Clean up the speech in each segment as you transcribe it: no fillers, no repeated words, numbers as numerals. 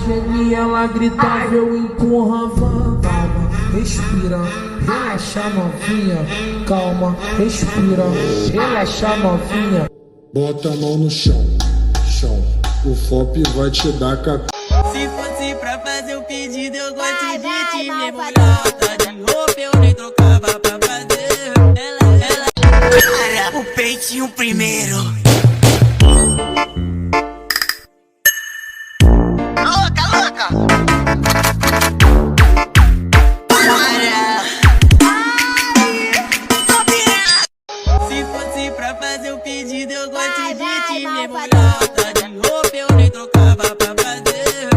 gemia, ela gritava, eu empurrava. Calma, respira, relaxa novinha. Calma, respira, relaxa novinha. Bota a mão no chão, chão. O FOP vai te dar cacau. Se fosse pra fazer o pedido, eu gosto de te ver mulata. De roupa eu nem trocava pra fazer. Ela para o peitinho primeiro. Louca, louca. Se fosse pra fazer o pedido, eu gosto de te ver mulata. De roupa eu nem trocava pra fazer.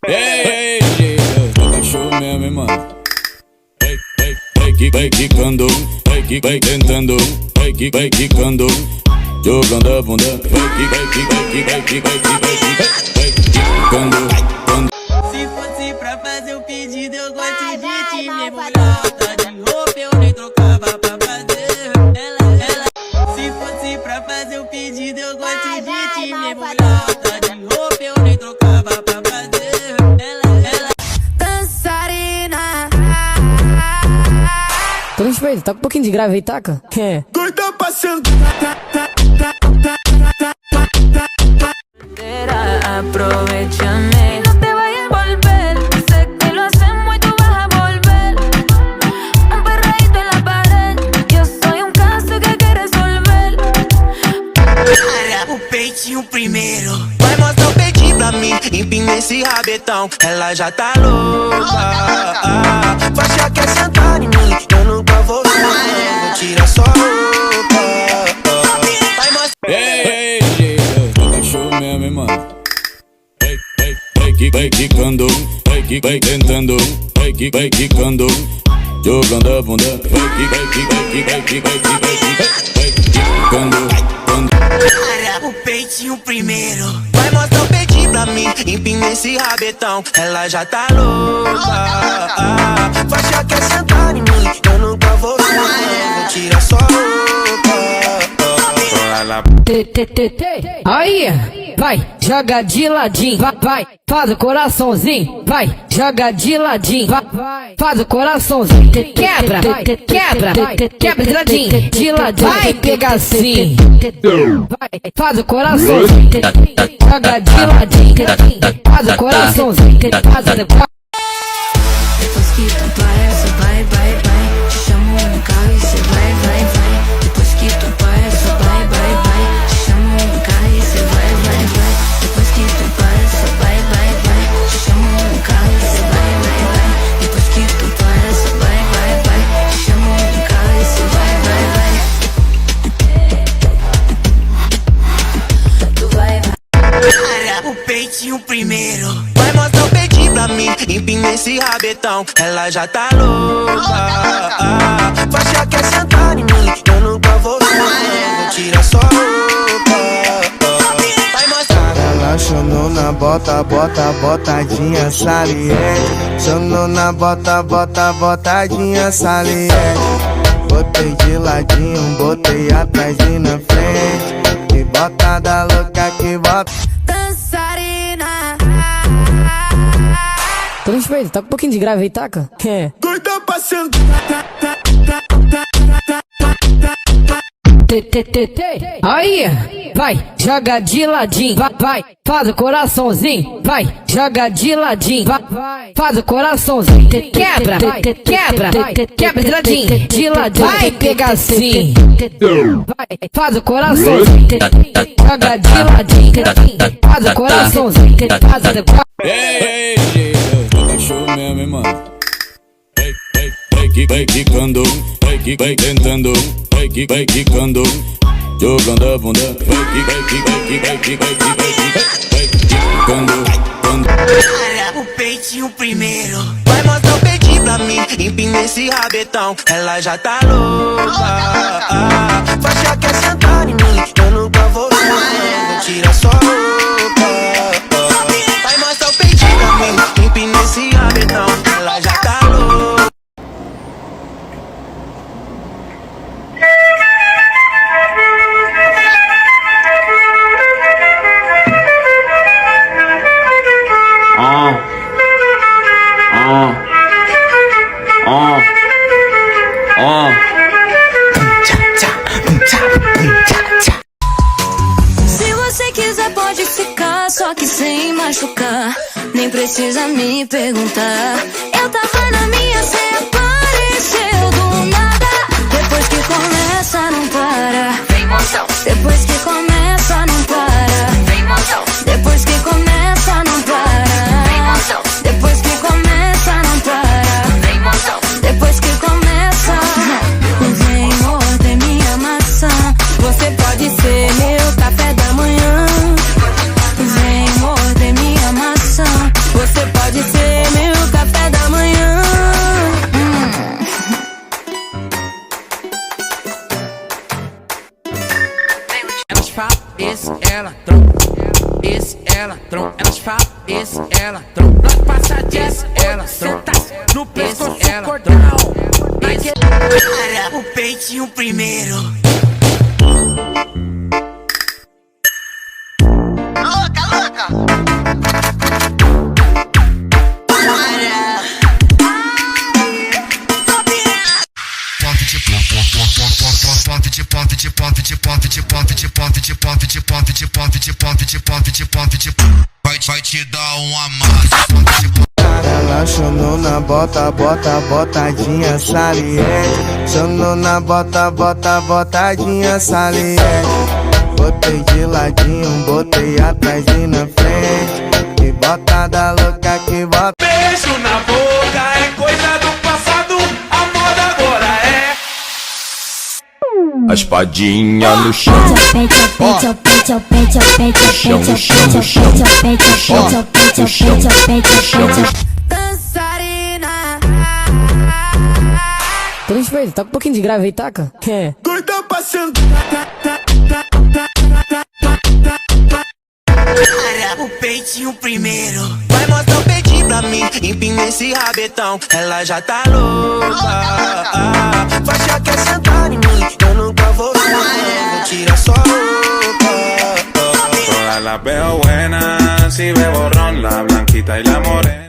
Ei, o cachorro mesmo, hein, mano. Vai quicando, vai tentando, vai quicando, jogando a bunda, vai quicando. Se fosse pra fazer o pedido, eu gosto de te ver mulata. De roupa eu nem trocava pra fazer. Se fosse pra fazer o pedido, eu gosto de te ver mulata. De roupa eu nem trocava pra fazer. Dançarina. Tô respeito, tá com um pouquinho de grave aí, taca? Doida pra sentar. Aprovechame. No te vayas a envolver. Sé que lo hacemos y tú vas a volver. Un perreíto en la pared. Yo soy un caso que hay que resolver. Para o peitinho primeiro. Vai mostrar o peitinho pra mim, empina esse rabetão. Ela já tá louca. Vai achar que é sentar em mim, eu nunca vou ver. Vou tirar sua roupa. Vai mostrar. Ei, o cachorro mesmo, hein, mano. Vai quicando, vai tentando, vai quicando, jogando a bunda, vai quicando. Para o peitinho primeiro. Vai mostrar o peitinho pra mim, empina esse rabetão. Ela já tá louca. Vai achar que é sentar em mim, eu nunca vou ver. Vou tirar sua roupa. Aí, vai, joga de ladinho, vai, faz o coraçãozinho, vai, joga de ladinho, vai, faz o coraçãozinho, quebra de ladinho, vai pegar assim, vai, faz o coraçãozinho, joga de ladinho, faz o coraçãozinho, faz o Depois que tu para, cê vai. Te chamo um carro e cê vai. Depois que tu para, cê vai. Te chamo um carro e cê vai. Depois que tu para, cê vai. Te chamo um carro e cê vai. Depois que tu para, cê vai. Te chamo um carro e cê vai. Tu vai. Para o peitinho primeiro. Vai mostrar o peitinho pra mim, empina esse rabetão. Ela já tá louca. Vai achar que é sentar em mim, eu nunca vou ver. Vou tirar sua roupa. Vai mostrar. Ela chonou na botadinha saliente. Chonou na botadinha saliente. Botei de ladinho, botei atrás e na frente. Que botada louca, que bota. Dançarina. Tô respeito, tá com um pouquinho de grave aí, taca? Doida pra sentar. Aí, vai, joga de ladinho, vai, faz o coraçãozinho, vai, joga de ladinho, vai, faz o coraçãozinho, quebra de ladinho, vai pegar assim, vai, faz o coraçãozinho, joga de ladinho, faz o coraçãozinho, faz o Ei, o cachorro mesmo, hein, mano. Vai quicando, vai tentando, vai quicando, jogando a bunda, vai quicando. Para o peitinho primeiro. Vai mostrar o peitinho pra mim, empina esse rabetão. Ela já tá louca. Vai achar que é sentar em mim, eu nunca vou ver. Vou tirar sua roupa. Vai mostrar o peitinho pra mim, empina esse rabetão. Ela já tá louca. sem machucar. Nem precisa me perguntar. Eu tava na minha, cê apareceu do nada. Depois que começa, não para. Vem montão. Depois que começa, não para. Vem montão. Depois que começa, não para. Vem montão. Depois que começa, não para. Vem montão. Depois que começa, vem morder minha maçã. Você pode ser meu café da manhã. Vem morder minha maçã. Você pode ser meu café da manhã. Elas falam, esse ela trompa. Esse ela trompa. Elas falam, esse ela trompa. Nós passa disso, ela trompa. No pescoço, ela cordão. O peitinho primeiro. Louca, louca. Vai te dar uma massa. Ela chonou na bota, bota, botadinha saliente. Chonou na bota, bota, botadinha saliente. Botei de ladinho, botei atrás e na frente. Que botada louca, que bota. Beijo na boca é coisa do passado, a moda agora é. A espadinha no chão. Respeito, tá com um pouquinho de grave aí, taca? Doida pra sentar. O peitinho primeiro. Vai mostrar o peitinho pra mim. Empina esse rabetão. Ela já tá louca. Faixa quer sentar em mim. Eu nunca vou ver. Tira sua roupa. Todas las veo buenas. Si veo borrón, la blanquita y la morena.